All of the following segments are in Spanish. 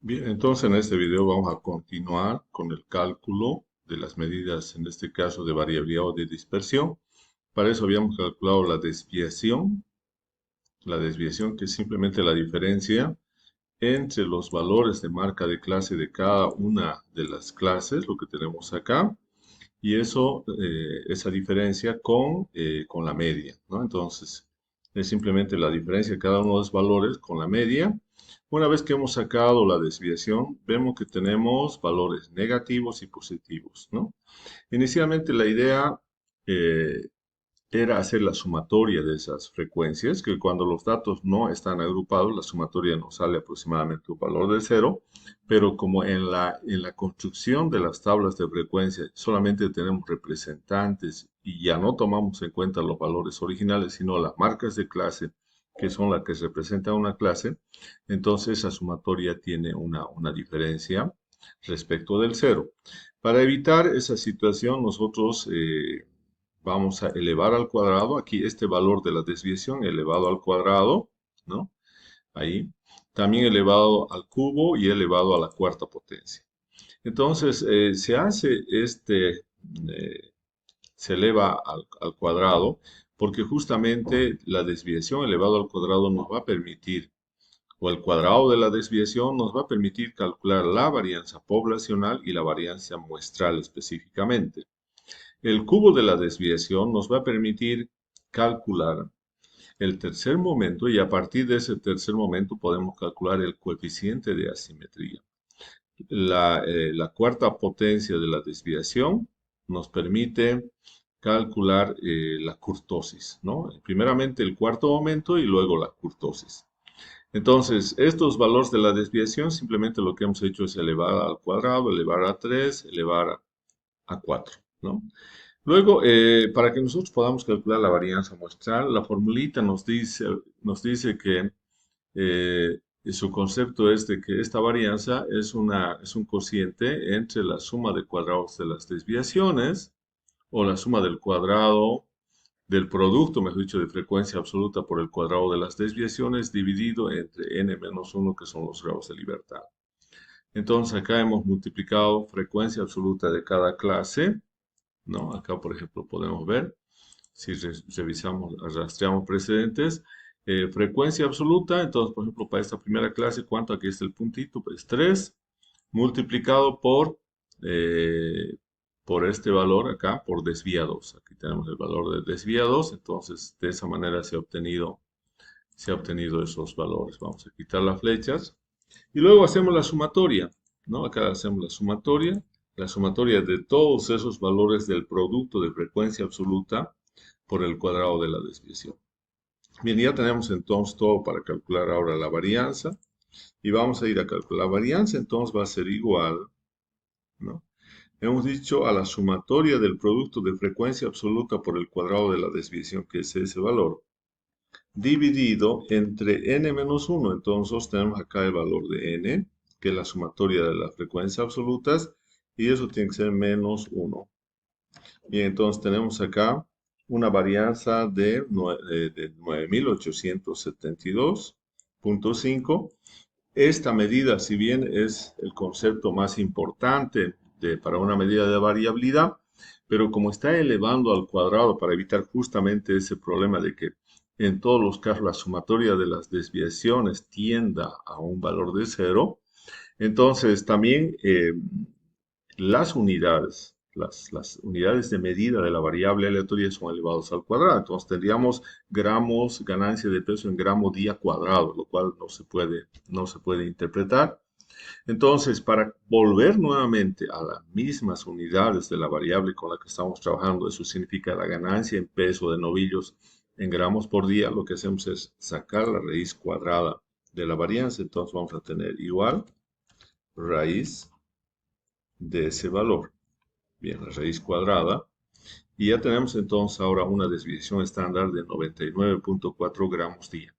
Bien, entonces en este video vamos a continuar con el cálculo de las medidas, en este caso de variabilidad o de dispersión. Para eso habíamos calculado la desviación que es simplemente la diferencia entre los valores de marca de clase de cada una de las clases, lo que tenemos acá, y eso, esa diferencia con la media, ¿no? Entonces, es simplemente la diferencia de cada uno de los valores con la media. Una vez que hemos sacado la desviación, vemos que tenemos valores negativos y positivos, ¿no? Inicialmente la idea eh, era hacer la sumatoria de esas frecuencias, que cuando los datos no están agrupados, la sumatoria nos sale aproximadamente un valor de cero, pero como en la construcción de las tablas de frecuencia solamente tenemos representantes y ya no tomamos en cuenta los valores originales, sino las marcas de clase, que son las que representan una clase, entonces esa sumatoria tiene una diferencia respecto del cero. Para evitar esa situación, nosotros vamos a elevar al cuadrado, aquí este valor de la desviación elevado al cuadrado, ¿no? Ahí. También elevado al cubo y elevado a la cuarta potencia. Entonces, se eleva al cuadrado porque justamente la desviación elevado al cuadrado nos va a permitir, o el cuadrado de la desviación nos va a permitir calcular la varianza poblacional y la varianza muestral específicamente. El cubo de la desviación nos va a permitir calcular el tercer momento y a partir de ese tercer momento podemos calcular el coeficiente de asimetría. La cuarta potencia de la desviación nos permite calcular la kurtosis, ¿no? Primeramente el cuarto momento y luego la kurtosis. Entonces, estos valores de la desviación simplemente lo que hemos hecho es elevar al cuadrado, elevar a 3, elevar a 4, ¿no? Luego, para que nosotros podamos calcular la varianza muestral, la formulita nos dice que su concepto es de que esta varianza es un cociente entre la suma de cuadrados de las desviaciones o la suma del cuadrado del producto, mejor dicho, de frecuencia absoluta por el cuadrado de las desviaciones dividido entre n-1, que son los grados de libertad. Entonces, acá hemos multiplicado frecuencia absoluta de cada clase, ¿no? Acá, por ejemplo, podemos ver, si revisamos, rastreamos precedentes, frecuencia absoluta, entonces, por ejemplo, para esta primera clase, ¿cuánto? Aquí está el puntito, pues 3, multiplicado eh, por este valor acá, por desviados. Aquí tenemos el valor de desviados, entonces, de esa manera se ha obtenido esos valores. Vamos a quitar las flechas. Y luego hacemos la sumatoria, ¿no? Acá hacemos la sumatoria de todos esos valores del producto de frecuencia absoluta por el cuadrado de la desviación. Bien, ya tenemos entonces todo para calcular ahora la varianza. Y vamos a ir a calcular la varianza, entonces va a ser igual, ¿no? Hemos dicho a la sumatoria del producto de frecuencia absoluta por el cuadrado de la desviación, que es ese valor, dividido entre n-1. Entonces tenemos acá el valor de n, que es la sumatoria de las frecuencias absolutas, y eso tiene que ser menos 1. Bien, entonces tenemos acá una varianza de 9872.5. Esta medida, si bien es el concepto más importante para una medida de variabilidad, pero como está elevando al cuadrado para evitar justamente ese problema de que en todos los casos la sumatoria de las desviaciones tienda a un valor de cero, entonces también las unidades de medida de la variable aleatoria son elevados al cuadrado. Entonces tendríamos gramos, ganancia de peso en gramo día cuadrado, lo cual no se puede interpretar. Entonces, para volver nuevamente a las mismas unidades de la variable con la que estamos trabajando, eso significa la ganancia en peso de novillos en gramos por día, lo que hacemos es sacar la raíz cuadrada de la varianza. Entonces vamos a tener igual raíz de ese valor. Bien, la raíz cuadrada. Y ya tenemos entonces ahora una desviación estándar de 99.4 gramos día,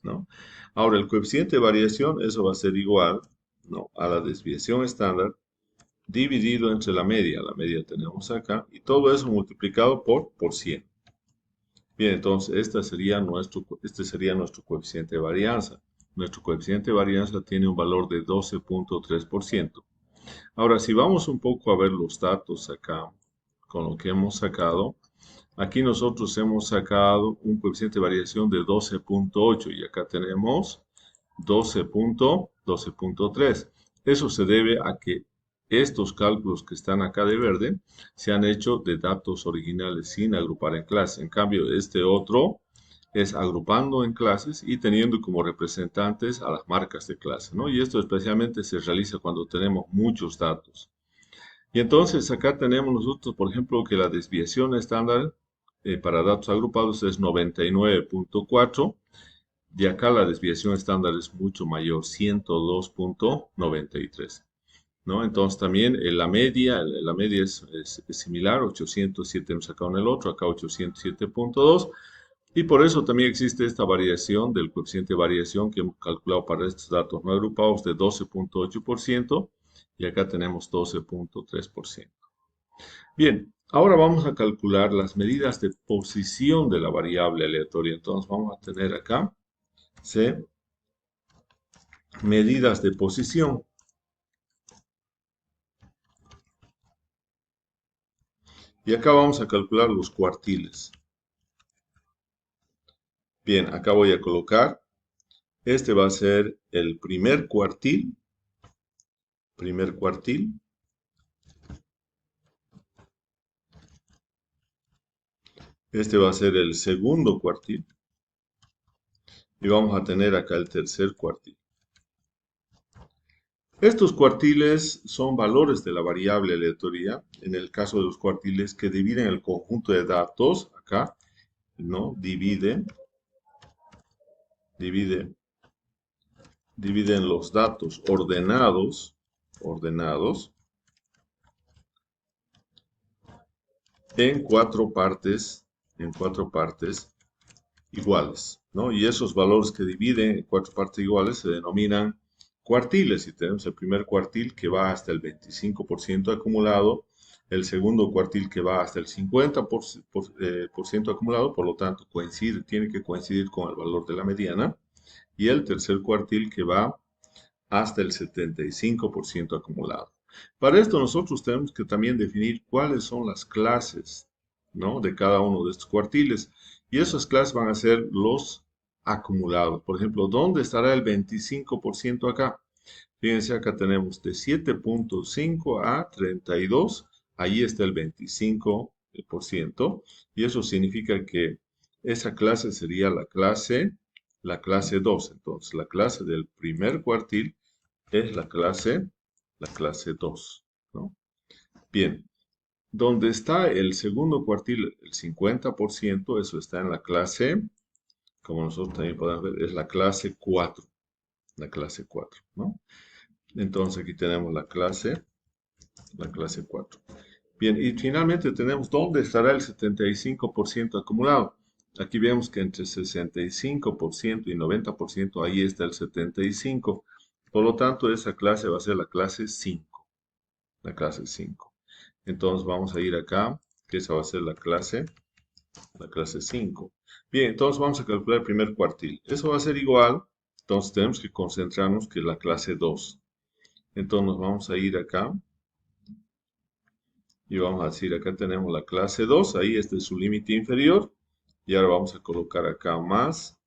¿no? Ahora, el coeficiente de variación, eso va a ser igual, ¿no?, a la desviación estándar dividido entre la media tenemos acá, y todo eso multiplicado por 100. Bien, entonces este sería nuestro coeficiente de varianza. nuestro coeficiente de varianza tiene un valor de 12.3%. Ahora, si vamos un poco a ver los datos acá, con lo que hemos sacado, aquí nosotros hemos sacado un coeficiente de variación de 12.8 y acá tenemos 12.3. Eso se debe a que estos cálculos que están acá de verde se han hecho de datos originales sin agrupar en clase. En cambio, este otro es agrupando en clases y teniendo como representantes a las marcas de clase, ¿no? Y esto especialmente se realiza cuando tenemos muchos datos. Y entonces acá tenemos nosotros, por ejemplo, que la desviación estándar para datos agrupados es 99.4. De acá la desviación estándar es mucho mayor, 102.93. ¿No? Entonces también la media es similar, 807 hemos sacado en el otro, acá 807.2. Y por eso también existe esta variación del coeficiente de variación que hemos calculado para estos datos no agrupados de 12.8% y acá tenemos 12.3%. Bien, ahora vamos a calcular las medidas de posición de la variable aleatoria. Entonces vamos a tener acá, C, medidas de posición. Y acá vamos a calcular los cuartiles. Bien, acá voy a colocar, este va a ser el primer cuartil. Este va a ser el segundo cuartil. Y vamos a tener acá el tercer cuartil. Estos cuartiles son valores de la variable aleatoria, en el caso de los cuartiles que dividen el conjunto de datos, acá, ¿no? Dividen los datos ordenados en cuatro partes iguales, ¿no? Y esos valores que dividen en cuatro partes iguales se denominan cuartiles. Y tenemos el primer cuartil que va hasta el 25% acumulado, el segundo cuartil que va hasta el 50% acumulado, por lo tanto tiene que coincidir con el valor de la mediana, y el tercer cuartil que va hasta el 75% acumulado. Para esto nosotros tenemos que también definir cuáles son las clases, ¿no? De cada uno de estos cuartiles. Y esas clases van a ser los acumulados. Por ejemplo, ¿dónde estará el 25% acá? Fíjense, acá tenemos de 7.5 a 32. Ahí está el 25%. Y eso significa que esa clase sería la clase 2. Entonces, la clase del primer cuartil es la clase 2, ¿no? Bien, donde está el segundo cuartil, el 50%, eso está en la clase, como nosotros también podemos ver, es la clase 4, ¿no? Entonces aquí tenemos la clase 4. Bien, y finalmente tenemos dónde estará el 75% acumulado. Aquí vemos que entre 65% y 90% ahí está el 75%. Por lo tanto, esa clase va a ser la clase 5. La clase 5. Entonces vamos a ir acá, que esa va a ser la clase 5. Bien, entonces vamos a calcular el primer cuartil. Eso va a ser igual, entonces tenemos que concentrarnos que la clase 2. Entonces nos vamos a ir acá y vamos a decir, acá tenemos la clase 2, ahí este es su límite inferior. Y ahora vamos a colocar acá más.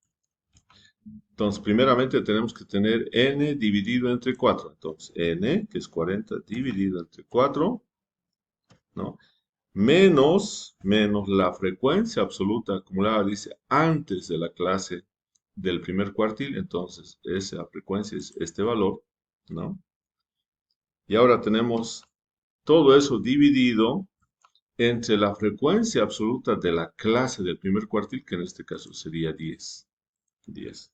Entonces, primeramente tenemos que tener n dividido entre 4. Entonces, n, que es 40, dividido entre 4, ¿no? Menos la frecuencia absoluta acumulada, dice, antes de la clase del primer cuartil. Entonces, esa frecuencia es este valor, ¿no? Y ahora tenemos todo eso dividido entre la frecuencia absoluta de la clase del primer cuartil, que en este caso sería 10. 10.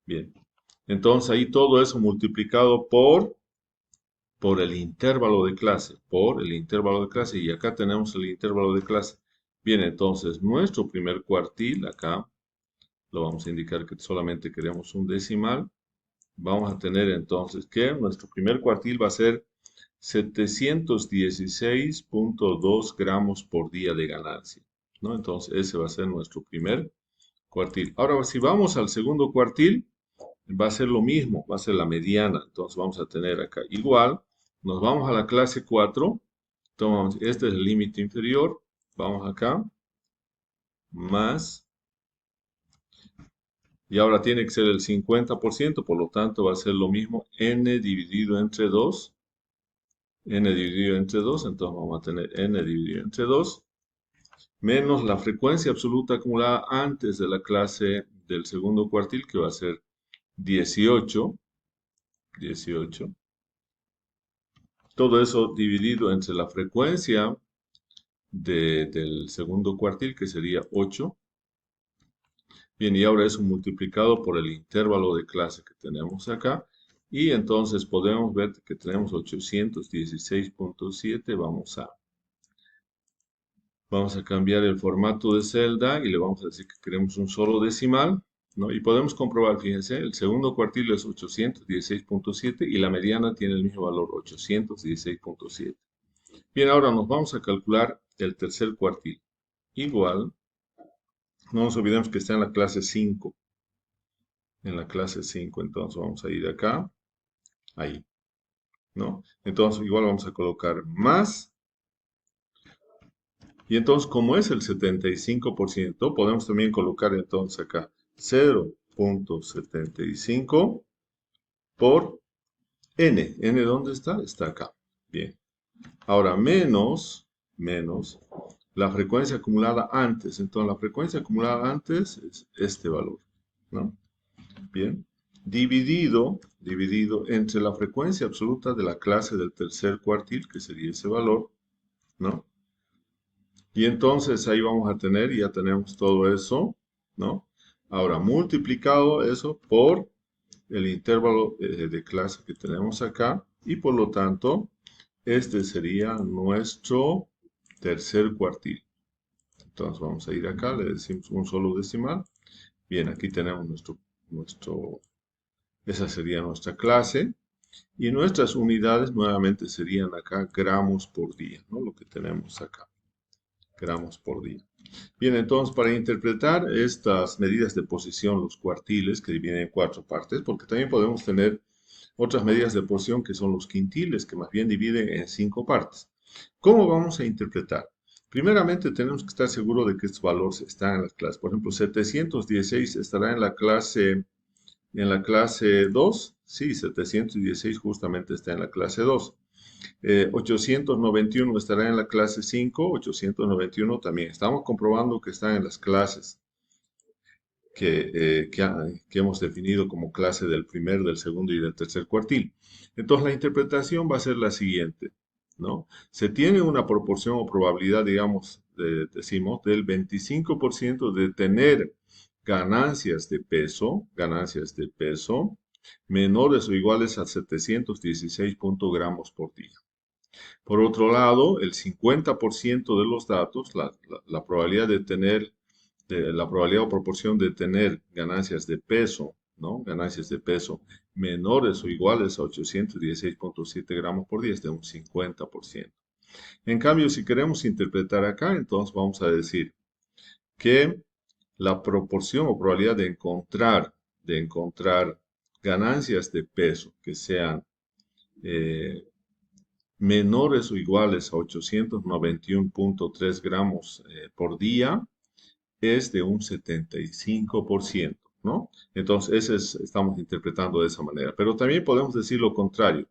Bien. Entonces ahí todo eso multiplicado por el intervalo de clase, y acá tenemos el intervalo de clase. Bien, entonces nuestro primer cuartil, acá lo vamos a indicar que solamente queremos un decimal. Vamos a tener entonces que nuestro primer cuartil va a ser 716.2 gramos por día de ganancia, ¿no? Entonces ese va a ser nuestro primer cuartil. Ahora, si vamos al segundo cuartil, va a ser lo mismo, va a ser la mediana. Entonces vamos a tener acá igual, nos vamos a la clase 4, tomamos, este es el límite inferior, vamos acá, más, y ahora tiene que ser el 50%, por lo tanto va a ser lo mismo, n dividido entre 2, n dividido entre 2, entonces vamos a tener n dividido entre 2, menos la frecuencia absoluta acumulada antes de la clase del segundo cuartil, que va a ser 18, 18. Todo eso dividido entre la frecuencia del segundo cuartil, que sería 8. Bien, y ahora eso multiplicado por el intervalo de clase que tenemos acá. Y entonces podemos ver que tenemos 816.7. Vamos a cambiar el formato de celda y le vamos a decir que queremos un solo decimal, ¿no? Y podemos comprobar, fíjense, el segundo cuartil es 816.7 y la mediana tiene el mismo valor, 816.7. Bien, ahora nos vamos a calcular el tercer cuartil. Igual, no nos olvidemos que está en la clase 5. En la clase 5, entonces vamos a ir acá, ahí, ¿no? Entonces igual vamos a colocar más. Y entonces, como es el 75%, podemos también colocar entonces acá 0.75 por n. ¿N dónde está? Está acá. Bien. Ahora, menos la frecuencia acumulada antes. Entonces, la frecuencia acumulada antes es este valor, ¿no? Bien. Dividido entre la frecuencia absoluta de la clase del tercer cuartil, que sería ese valor, ¿no? Y entonces ahí vamos a tener, ya tenemos todo eso, ¿no? Ahora, multiplicado eso por el intervalo de clase que tenemos acá, y por lo tanto, este sería nuestro tercer cuartil. Entonces vamos a ir acá, le decimos un solo decimal. Bien, aquí tenemos esa sería nuestra clase. Y nuestras unidades nuevamente serían acá gramos por día, ¿no? Lo que tenemos acá, gramos por día. Bien, entonces para interpretar estas medidas de posición, los cuartiles, que dividen en 4 partes, porque también podemos tener otras medidas de posición que son los quintiles, que más bien dividen en 5 partes. ¿Cómo vamos a interpretar? Primeramente tenemos que estar seguros de que estos valores están en las clases. Por ejemplo, 716 estará en la clase 2. Sí, 716 justamente está en la clase 2. 891 estará en la clase 5, 891 también. Estamos comprobando que están en las clases que hemos definido como clase del primer, del segundo y del tercer cuartil. Entonces la interpretación va a ser la siguiente, ¿no? Se tiene una proporción o probabilidad, digamos, decimos, del 25% de tener ganancias de peso menores o iguales a 716 gramos por día. Por otro lado, el 50% de los datos, la probabilidad de tener, la probabilidad o proporción de tener ganancias de peso, ¿no? Ganancias de peso menores o iguales a 816.7 gramos por día es de un 50%. En cambio, si queremos interpretar acá, entonces vamos a decir que la proporción o probabilidad de encontrar ganancias de peso que sean menores o iguales a 891.3 gramos por día es de un 75%, ¿no? Entonces, estamos interpretando de esa manera. Pero también podemos decir lo contrario,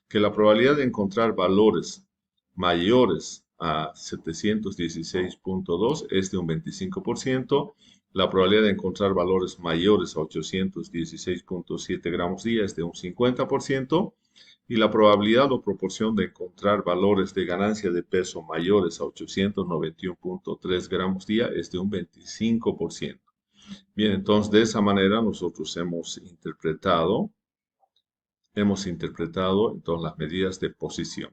que la probabilidad de encontrar valores mayores a 716.2 es de un 25%, la probabilidad de encontrar valores mayores a 816.7 gramos día es de un 50%, y la probabilidad o proporción de encontrar valores de ganancia de peso mayores a 891.3 gramos día es de un 25%. Bien, entonces de esa manera nosotros hemos interpretado entonces las medidas de posición.